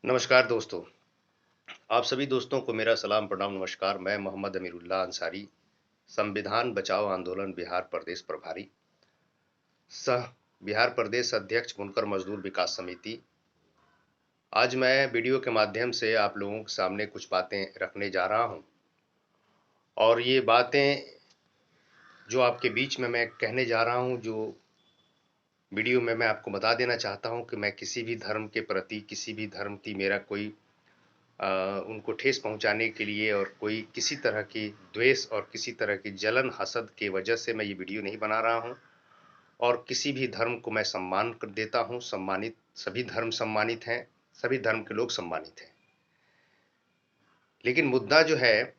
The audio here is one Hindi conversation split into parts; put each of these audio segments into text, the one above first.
नमस्कार दोस्तों। आप सभी दोस्तों को मेरा सलाम, प्रणाम, नमस्कार। मैं मोहम्मद अमीरुल्लाह अंसारी, संविधान बचाओ आंदोलन बिहार प्रदेश प्रभारी, सह बिहार प्रदेश अध्यक्ष बुनकर मजदूर विकास समिति। आज मैं वीडियो के माध्यम से आप लोगों के सामने कुछ बातें रखने जा रहा हूं और ये बातें जो आपके बीच में मैं कहने जा रहा हूं, जो वीडियो में मैं आपको बता देना चाहता हूं कि मैं किसी भी धर्म के प्रति, किसी भी धर्म की मेरा कोई उनको ठेस पहुंचाने के लिए और कोई किसी तरह की द्वेष और किसी तरह की जलन हसद के वजह से मैं ये वीडियो नहीं बना रहा हूं। और किसी भी धर्म को मैं सम्मान कर देता हूं। सम्मानित, सभी धर्म सम्मानित हैं, सभी धर्म के लोग सम्मानित हैं। लेकिन मुद्दा जो है,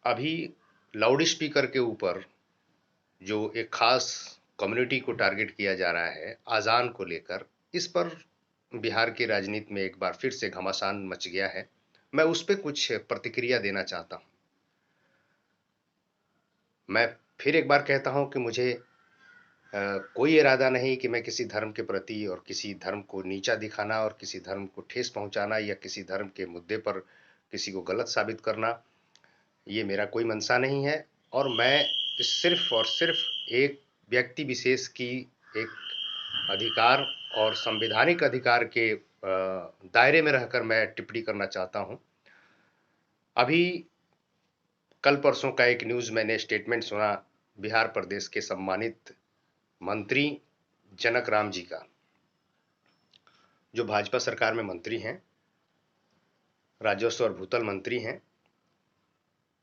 अभी लाउड स्पीकर के ऊपर जो एक खास कम्युनिटी को टारगेट किया जा रहा है अजान को लेकर, इस पर बिहार की राजनीति में एक बार फिर से घमासान मच गया है। मैं उस पर कुछ प्रतिक्रिया देना चाहता हूं। मैं फिर एक बार कहता हूं कि मुझे कोई इरादा नहीं कि मैं किसी धर्म के प्रति और किसी धर्म को नीचा दिखाना और किसी धर्म को ठेस पहुंचाना या किसी धर्म के मुद्दे पर किसी को गलत साबित करना, ये मेरा कोई मंशा नहीं है। और मैं सिर्फ और सिर्फ एक व्यक्ति विशेष की एक अधिकार और संवैधानिक अधिकार के दायरे में रहकर मैं टिप्पणी करना चाहता हूं। अभी कल परसों का एक न्यूज़ मैंने स्टेटमेंट सुना बिहार प्रदेश के सम्मानित मंत्री जनक राम जी का, जो भाजपा सरकार में मंत्री हैं, राजस्व और भूतल मंत्री हैं,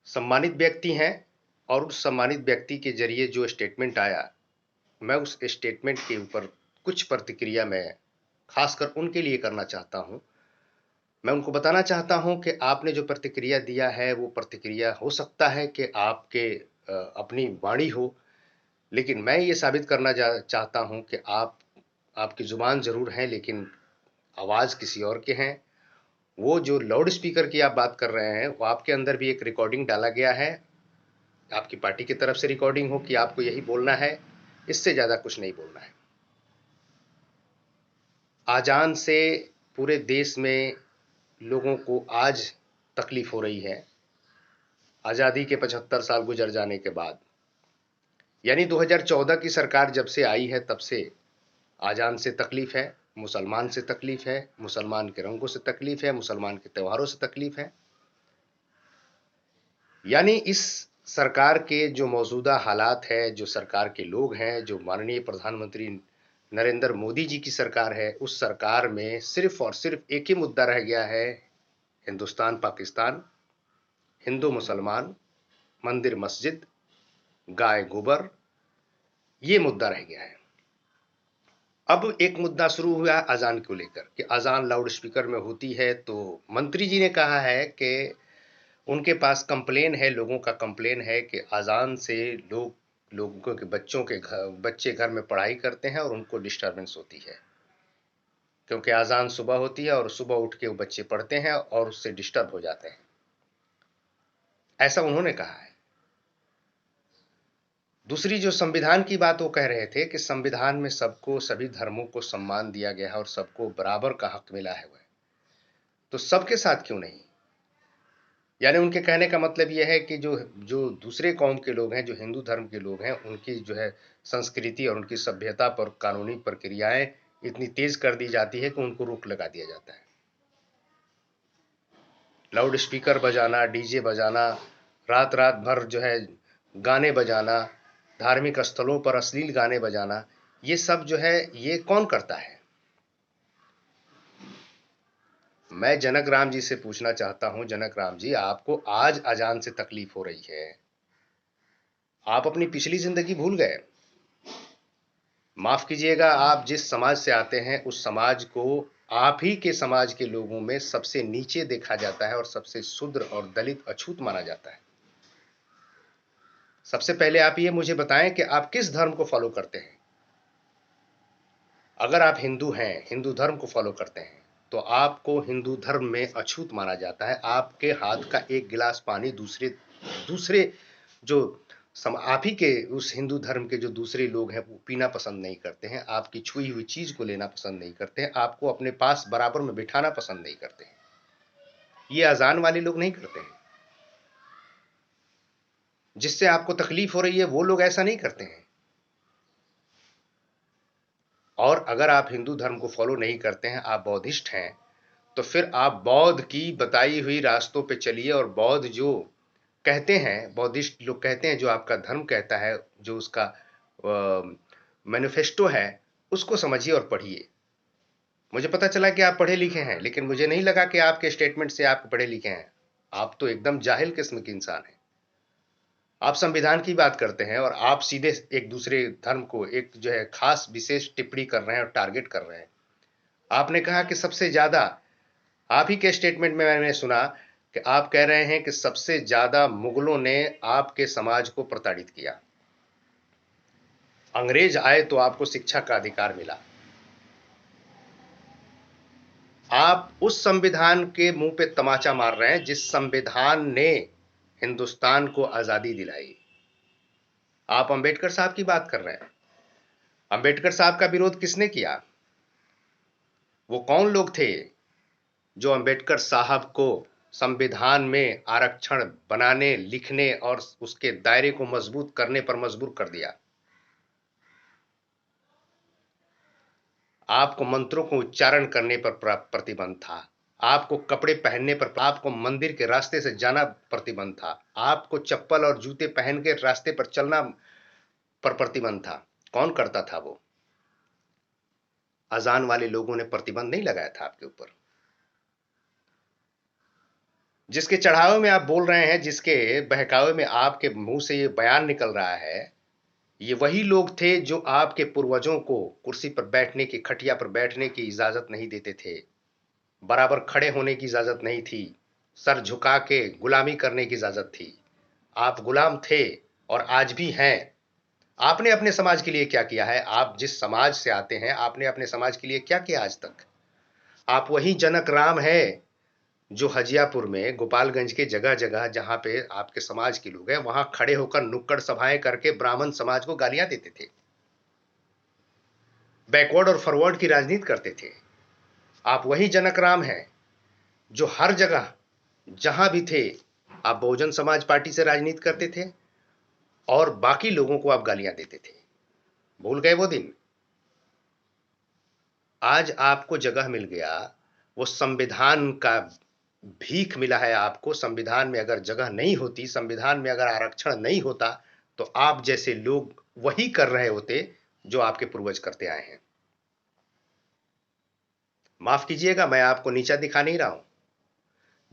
सम्मानित व्यक्ति हैं। और उस सम्मानित व्यक्ति के जरिए जो स्टेटमेंट आया, मैं उस स्टेटमेंट के ऊपर कुछ प्रतिक्रिया मैं खासकर उनके लिए करना चाहता हूं। मैं उनको बताना चाहता हूं कि आपने जो प्रतिक्रिया दिया है वो प्रतिक्रिया हो सकता है कि आपके अपनी वाणी हो, लेकिन मैं ये साबित करना चाहता हूं कि आपकी जुबान जरूर है लेकिन आवाज किसी और के हैं। वो जो लाउड स्पीकर की आप बात कर रहे हैं, वो आपके अंदर भी एक रिकॉर्डिंग डाला गया है, आपकी पार्टी की तरफ से रिकॉर्डिंग हो कि आपको यही बोलना है, इससे ज्यादा कुछ नहीं बोलना है। आजान से पूरे देश में लोगों को आज तकलीफ हो रही है, आजादी के 75 साल गुजर जाने के बाद। यानी 2014 की सरकार जब से आई है तब से आजान से तकलीफ है, मुसलमान से तकलीफ है, मुसलमान के रंगों से तकलीफ है, मुसलमान के त्योहारों से तकलीफ है। यानी इस सरकार के जो मौजूदा हालात है, जो सरकार के लोग हैं, जो माननीय प्रधानमंत्री नरेंद्र मोदी जी की सरकार है, उस सरकार में सिर्फ और सिर्फ एक ही मुद्दा रह गया है, हिंदुस्तान पाकिस्तान, हिंदू मुसलमान, मंदिर मस्जिद, गाय गोबर, ये मुद्दा रह गया है। अब एक मुद्दा शुरू हुआ अजान को लेकर कि अजान लाउड स्पीकर में होती है, तो मंत्री जी ने कहा है कि उनके पास कंप्लेन है, लोगों का कंप्लेन है कि अजान से लोगों के बच्चे घर में पढ़ाई करते हैं और उनको डिस्टरबेंस होती है, क्योंकि अजान सुबह होती है और सुबह उठ के वो बच्चे पढ़ते हैं और उससे डिस्टर्ब हो जाते हैं, ऐसा उन्होंने कहा है। दूसरी जो संविधान की बात वो कह रहे थे कि संविधान में सबको, सभी धर्मों को सम्मान दिया गया है और सबको बराबर का हक मिला है, वह तो सबके साथ क्यों नहीं। यानी उनके कहने का मतलब यह है कि जो जो दूसरे कौम के लोग हैं, जो हिंदू धर्म के लोग हैं, उनकी जो है संस्कृति और उनकी सभ्यता पर कानूनी प्रक्रियाएं इतनी तेज कर दी जाती है कि उनको रोक लगा दिया जाता है। लाउड स्पीकर बजाना, डीजे बजाना, रात रात भर जो है गाने बजाना, धार्मिक स्थलों पर अश्लील गाने बजाना, ये सब जो है ये कौन करता है। मैं जनक राम जी से पूछना चाहता हूं, जनक राम जी, आपको आज अजान से तकलीफ हो रही है, आप अपनी पिछली जिंदगी भूल गए। माफ कीजिएगा, आप जिस समाज से आते हैं उस समाज को आप ही के समाज के लोगों में सबसे नीचे देखा जाता है और सबसे शूद्र और दलित अछूत माना जाता है। सबसे पहले आप ये मुझे बताएं कि आप किस धर्म को फॉलो करते हैं। अगर आप हिंदू हैं, हिंदू धर्म को फॉलो करते हैं, तो आपको हिंदू धर्म में अछूत माना जाता है। आपके हाथ का एक गिलास पानी दूसरे दूसरे जो आप ही के उस हिंदू धर्म के जो दूसरे लोग हैं वो पीना पसंद नहीं करते हैं, आपकी छुई हुई चीज को लेना पसंद नहीं करते हैं, आपको अपने पास बराबर में बिठाना पसंद नहीं करते हैं। ये अजान वाले लोग नहीं करते हैं। जिससे आपको तकलीफ हो रही है वो लोग ऐसा नहीं करते हैं। और अगर आप हिंदू धर्म को फॉलो नहीं करते हैं, आप बौद्धिस्ट हैं, तो फिर आप बौद्ध की बताई हुई रास्तों पे चलिए और बौद्ध जो कहते हैं, बौद्धिस्ट लोग कहते हैं, जो आपका धर्म कहता है, जो उसका मैनिफेस्टो है, उसको समझिए और पढ़िए। मुझे पता चला कि आप पढ़े लिखे हैं, लेकिन मुझे नहीं लगा कि आपके स्टेटमेंट से आप पढ़े लिखे हैं। आप तो एकदम जाहिल किस्म के इंसान हैं। आप संविधान की बात करते हैं और आप सीधे एक दूसरे धर्म को एक जो है खास विशेष टिप्पणी कर रहे हैं और टारगेट कर रहे हैं। आपने कहा कि सबसे ज्यादा, आप ही के स्टेटमेंट में मैंने सुना कि आप कह रहे हैं कि सबसे ज्यादा मुगलों ने आपके समाज को प्रताड़ित किया। अंग्रेज आए तो आपको शिक्षा का अधिकार मिला। आप उस संविधान के मुंह पे तमाचा मार रहे हैं जिस संविधान ने हिंदुस्तान को आजादी दिलाई। आप अंबेडकर साहब की बात कर रहे हैं। अंबेडकर साहब का विरोध किसने किया? वो कौन लोग थे जो अंबेडकर साहब को संविधान में आरक्षण बनाने, लिखने और उसके दायरे को मजबूत करने पर मजबूर कर दिया? आपको मंत्रों को उच्चारण करने पर प्रतिबंध था, आपको कपड़े पहनने पर, आपको मंदिर के रास्ते से जाना प्रतिबंध था, आपको चप्पल और जूते पहन के रास्ते पर चलना पर प्रतिबंध था। कौन करता था वो? अजान वाले लोगों ने प्रतिबंध नहीं लगाया था आपके ऊपर। जिसके चढ़ावे में आप बोल रहे हैं, जिसके बहकावे में आपके मुंह से ये बयान निकल रहा है, ये वही लोग थे जो आपके पूर्वजों को कुर्सी पर बैठने की, खटिया पर बैठने की इजाजत नहीं देते थे, बराबर खड़े होने की इजाजत नहीं थी, सर झुका के गुलामी करने की इजाजत थी। आप गुलाम थे और आज भी हैं। आपने अपने समाज के लिए क्या किया है? आप जिस समाज से आते हैं, आपने अपने समाज के लिए क्या किया आज तक? आप वही जनक राम है जो हजियापुर में, गोपालगंज के जगह जगह जहां पे आपके समाज के लोग हैं, वहां खड़े होकर नुक्कड़ सभाएं करके ब्राह्मण समाज को गालियां देते थे, बैकवर्ड और फॉरवर्ड की राजनीति करते थे। आप वही जनक राम हैं जो हर जगह जहां भी थे, आप बहुजन समाज पार्टी से राजनीति करते थे और बाकी लोगों को आप गालियां देते थे। भूल गए वो दिन? आज आपको जगह मिल गया, वो संविधान का भीख मिला है आपको। संविधान में अगर जगह नहीं होती, संविधान में अगर आरक्षण नहीं होता, तो आप जैसे लोग वही कर रहे होते जो आपके पूर्वज करते आए हैं। माफ कीजिएगा, मैं आपको नीचा दिखा नहीं रहा हूं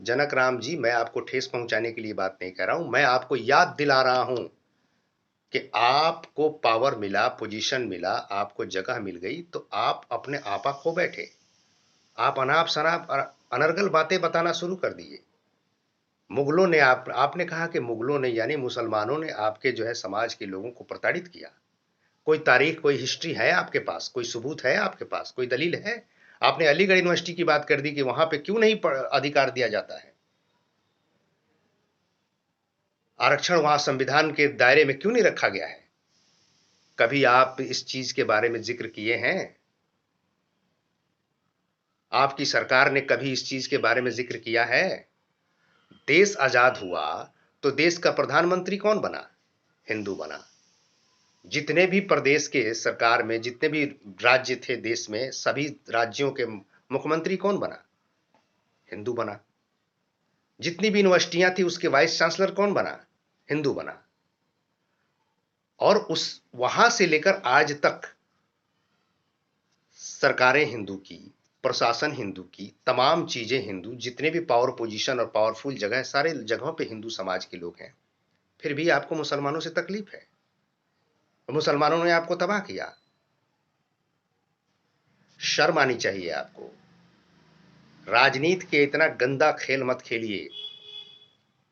जनक राम जी, मैं आपको ठेस पहुंचाने के लिए बात नहीं कर रहा हूं। मैं आपको याद दिला रहा हूं कि आपको पावर मिला, पोजीशन मिला, आपको जगह मिल गई, तो आप अपने आपा खो बैठे। आप अनाप शनाप अनर्गल बातें बताना शुरू कर दिए। मुगलों ने आपने कहा कि मुगलों ने यानी मुसलमानों ने आपके जो है समाज के लोगों को प्रताड़ित किया। कोई तारीख, कोई हिस्ट्री है आपके पास? कोई सबूत है आपके पास? कोई दलील है? आपने अलीगढ़ यूनिवर्सिटी की बात कर दी कि वहां पे क्यों नहीं अधिकार दिया जाता है? आरक्षण वहां संविधान के दायरे में क्यों नहीं रखा गया है? कभी आप इस चीज के बारे में जिक्र किए हैं? आपकी सरकार ने कभी इस चीज के बारे में जिक्र किया है? देश आजाद हुआ तो देश का प्रधानमंत्री कौन बना? हिंदू बना। जितने भी प्रदेश के सरकार में, जितने भी राज्य थे देश में, सभी राज्यों के मुख्यमंत्री कौन बना? हिंदू बना। जितनी भी यूनिवर्सिटियां थी उसके वाइस चांसलर कौन बना? हिंदू बना। और उस वहां से लेकर आज तक सरकारें हिंदू की, प्रशासन हिंदू की, तमाम चीजें हिंदू, जितने भी पावर पोजीशन और पावरफुल जगह है, सारे जगहों पे हिंदू समाज के लोग हैं। फिर भी आपको मुसलमानों से तकलीफ है। मुसलमानों ने आपको तबाह किया। शर्म आनी चाहिए आपको। राजनीति के इतना गंदा खेल मत खेलिए,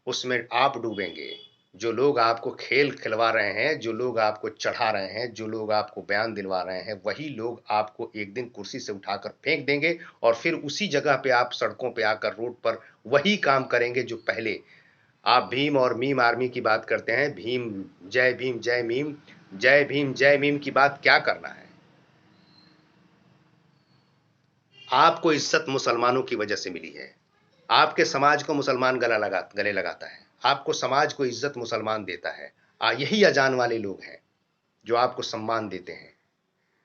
उसमें आप डूबेंगे। जो लोग आपको खेल खिलवा रहे हैं, जो लोग आपको चढ़ा रहे हैं, जो लोग आपको बयान दिलवा रहे हैं, वही लोग आपको एक दिन कुर्सी से उठाकर फेंक देंगे और फिर उसी जगह पे आप सड़कों पे आकर, रोड पर वही काम करेंगे जो पहले। आप भीम और मीम आर्मी की बात करते हैं, भीम जय मीम, जय भीम जय मीम की बात क्या करना है? आपको इज्जत मुसलमानों की वजह से मिली है। आपके समाज को मुसलमान गले लगाता है, आपको समाज को इज्जत मुसलमान देता है। यही अजान वाले लोग हैं जो आपको सम्मान देते हैं।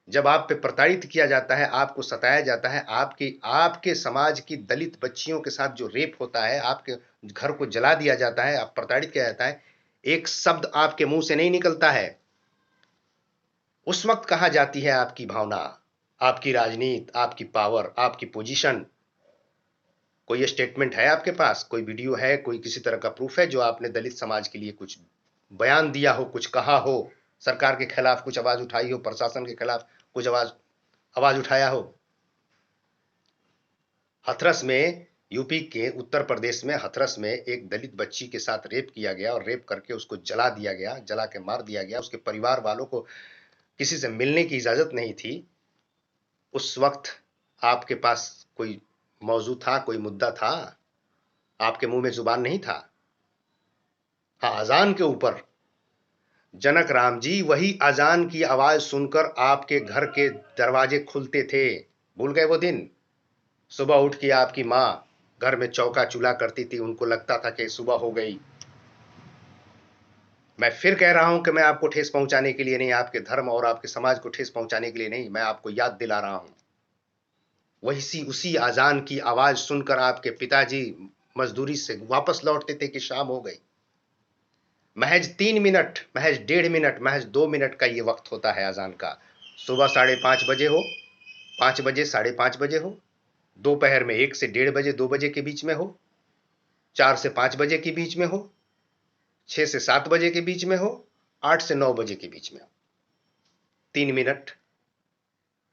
जब आप पे प्रताड़ित किया जाता है, आपको सताया जाता है, आपके आपके समाज की दलित बच्चियों के साथ जो रेप होता है, आपके घर को जला दिया जाता है, आप प्रताड़ित किया जाता है, एक शब्द आपके मुंह से नहीं निकलता है। उस वक्त कहां जाती है आपकी भावना, आपकी राजनीति, आपकी पावर, आपकी पोजीशन? कोई स्टेटमेंट है आपके पास? कोई वीडियो है? कोई किसी तरह का प्रूफ है जो आपने दलित समाज के लिए कुछ बयान दिया हो, कुछ कहा हो, सरकार के खिलाफ कुछ आवाज उठाई हो, प्रशासन के खिलाफ कुछ आवाज उठाया हो? हथरस में, यूपी के उत्तर प्रदेश में हथरस में एक दलित बच्ची के साथ रेप किया गया और रेप करके उसको जला दिया गया, जला के मार दिया गया। उसके परिवार वालों को किसी से मिलने की इजाजत नहीं थी। उस वक्त आपके पास कोई मौजू था, कोई मुद्दा था? आपके मुंह में जुबान नहीं था? हाँ, अजान के ऊपर जनक राम जी, वही अजान की आवाज सुनकर आपके घर के दरवाजे खुलते थे। भूल गए वो दिन? सुबह उठ के आपकी माँ घर में चौका चूल्हा करती थी, उनको लगता था कि सुबह हो गई। मैं फिर कह रहा हूं कि मैं आपको ठेस पहुंचाने के लिए नहीं, आपके धर्म और आपके समाज को ठेस पहुंचाने के लिए नहीं, मैं आपको याद दिला रहा हूं। वही उसी अजान की आवाज सुनकर आपके पिताजी मजदूरी से वापस लौटते थे कि शाम हो गई। महज 3 मिनट, महज 1.5 मिनट, महज 2 मिनट का ये वक्त होता है अजान का। सुबह 5:30 बजे हो, 5 बजे, 5:30 बजे हो, दोपहर में 1 से 1:30 बजे, 2 बजे के बीच में हो, 4 से 5 बजे के बीच में हो, 6 से 7 बजे के बीच में हो, 8 से 9 बजे के बीच में हो। 3 मिनट,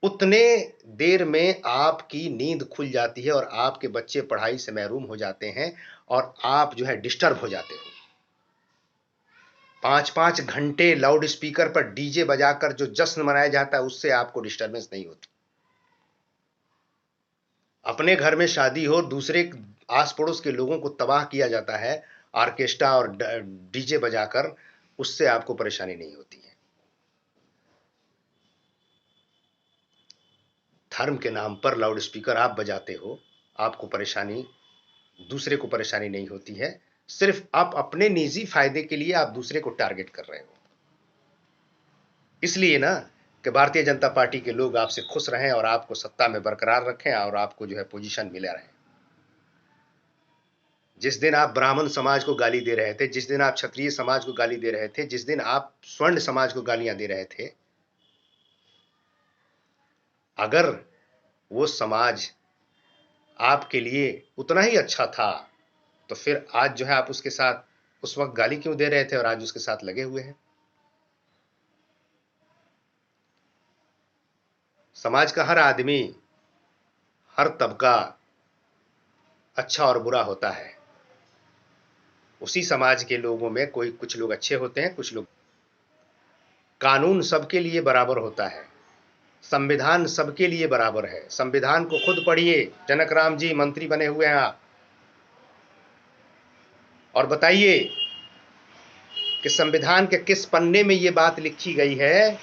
उतने देर में आपकी नींद खुल जाती है और आपके बच्चे पढ़ाई से महरूम हो जाते हैं और आप जो है डिस्टर्ब हो जाते हो। 5-5 घंटे लाउड स्पीकर पर डीजे बजाकर जो जश्न मनाया जाता है, उससे आपको डिस्टर्बेंस नहीं होती। अपने घर में शादी हो, दूसरे आस पड़ोस के लोगों को तबाह किया जाता है ऑर्केस्ट्रा और डीजे बजाकर, उससे आपको परेशानी नहीं होती है। धर्म के नाम पर लाउड स्पीकर आप बजाते हो, आपको परेशानी, दूसरे को परेशानी नहीं होती है। सिर्फ आप अपने निजी फायदे के लिए आप दूसरे को टारगेट कर रहे हो। इसलिए ना कि भारतीय जनता पार्टी के लोग आपसे खुश रहें और आपको सत्ता में बरकरार रखें और आपको जो है पोजीशन मिले रहे। जिस दिन आप ब्राह्मण समाज को गाली दे रहे थे, जिस दिन आप क्षत्रिय समाज को गाली दे रहे थे, जिस दिन आप स्वर्ण समाज को गालियां दे रहे थे, अगर वो समाज आपके लिए उतना ही अच्छा था तो फिर आज जो है आप उसके साथ उस वक्त गाली क्यों दे रहे थे और आज उसके साथ लगे हुए हैं? समाज का हर आदमी, हर तबका अच्छा और बुरा होता है। उसी समाज के लोगों में कोई कुछ लोग अच्छे होते हैं, कुछ लोग। कानून सबके लिए बराबर होता है, संविधान सबके लिए बराबर है। संविधान को खुद पढ़िए, जनक राम जी मंत्री बने हुए हैं आप, और बताइए कि संविधान के किस पन्ने में यह बात लिखी गई है